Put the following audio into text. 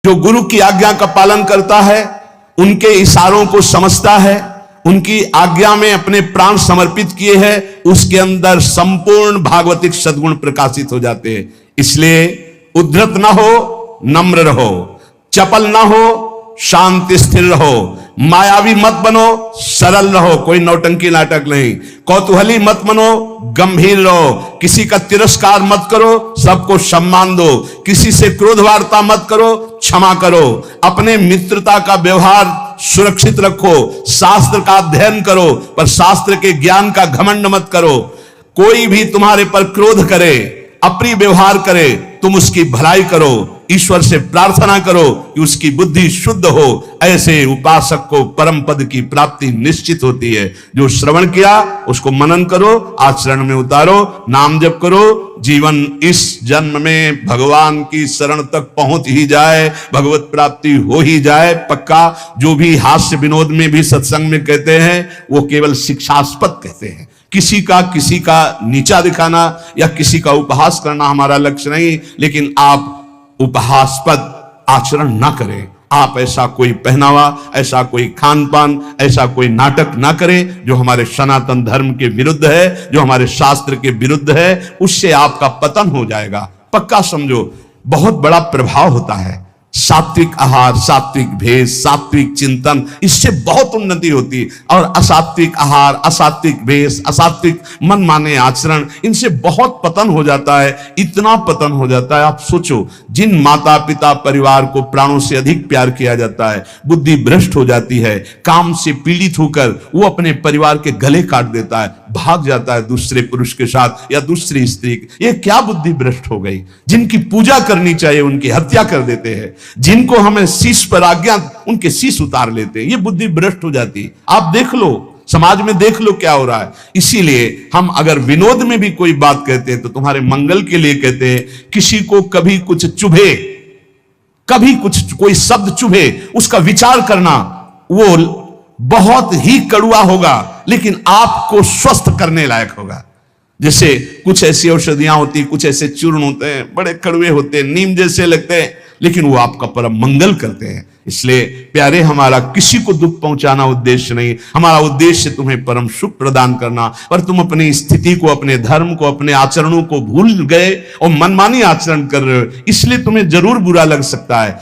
जो गुरु की आज्ञा का पालन करता है, उनके इशारों को समझता है, उनकी आज्ञा में अपने प्राण समर्पित किए हैं, उसके अंदर संपूर्ण भागवतिक सद्गुण प्रकाशित हो जाते हैं। इसलिए उद्धत ना हो, नम्र रहो, चपल ना हो, शांति स्थिर रहो, मायावी मत बनो, सरल रहो, कोई नौटंकी नाटक नहीं, कौतूहली मत बनो, गंभीर रहो, किसी का तिरस्कार मत करो, सबको सम्मान दो, किसी से क्रोध वार्ता मत करो, क्षमा करो, अपने मित्रता का व्यवहार सुरक्षित रखो, शास्त्र का अध्ययन करो, पर शास्त्र के ज्ञान का घमंड मत करो। कोई भी तुम्हारे पर क्रोध करे, अप्रिय व्यवहार करे, तुम उसकी भलाई करो, ईश्वर से प्रार्थना करो कि उसकी बुद्धि शुद्ध हो। ऐसे उपासक को परम पद की प्राप्ति निश्चित होती है। जो श्रवण किया उसको मनन करो, आचरण में उतारो, नाम जप करो, जीवन इस जन्म में भगवान की शरण तक पहुंच ही जाए, भगवत प्राप्ति हो ही जाए पक्का। जो भी हास्य विनोद में भी सत्संग में कहते हैं वो केवल शिक्षास्पद कहते हैं। किसी का नीचा दिखाना या किसी का उपहास करना हमारा लक्ष्य नहीं, लेकिन आप उपहासपद आचरण ना करें। आप ऐसा कोई पहनावा, ऐसा कोई खान पान, ऐसा कोई नाटक ना करें जो हमारे सनातन धर्म के विरुद्ध है, जो हमारे शास्त्र के विरुद्ध है। उससे आपका पतन हो जाएगा, पक्का समझो। बहुत बड़ा प्रभाव होता है सात्विक आहार, सात्विक भेष, सात्विक चिंतन, इससे बहुत उन्नति होती। और असात्विक आहार, असात्विक भेष, असात्विक मन माने आचरण, इनसे बहुत पतन हो जाता है। इतना पतन हो जाता है, आप सोचो, जिन माता पिता परिवार को प्राणों से अधिक प्यार किया जाता है, बुद्धि भ्रष्ट हो जाती है, काम से पीड़ित होकर वो अपने परिवार के गले काट देता है, भाग जाता है दूसरे पुरुष के साथ या दूसरी स्त्री। ये क्या बुद्धि भ्रष्ट हो गई? जिनकी पूजा करनी चाहिए उनकी हत्या कर देते हैं, जिनको हमें शीश पर आज्ञा उनके शीश उतार लेते हैं। ये बुद्धि भ्रष्ट हो जाती है। आप देख लो, समाज में देख लो क्या हो रहा है। इसीलिए हम अगर विनोद में भी कोई बात कहते हैं तो तुम्हारे मंगल के लिए कहते हैं। किसी को कभी कुछ चुभे, कभी कुछ कोई शब्द चुभे, उसका विचार करना वो बहुत ही कड़वा होगा, लेकिन आपको स्वस्थ करने लायक होगा। जैसे कुछ ऐसी औषधियां होती, कुछ ऐसे चूर्ण होते हैं, बड़े कड़वे होते हैं, नीम जैसे लगते हैं, लेकिन वो आपका परम मंगल करते हैं। इसलिए प्यारे, हमारा किसी को दुख पहुंचाना उद्देश्य नहीं, हमारा उद्देश्य तुम्हें परम सुख प्रदान करना। पर तुम अपनी स्थिति को, अपने धर्म को, अपने आचरणों को भूल गए और मनमानी आचरण कर रहे हो, इसलिए तुम्हें जरूर बुरा लग सकता है।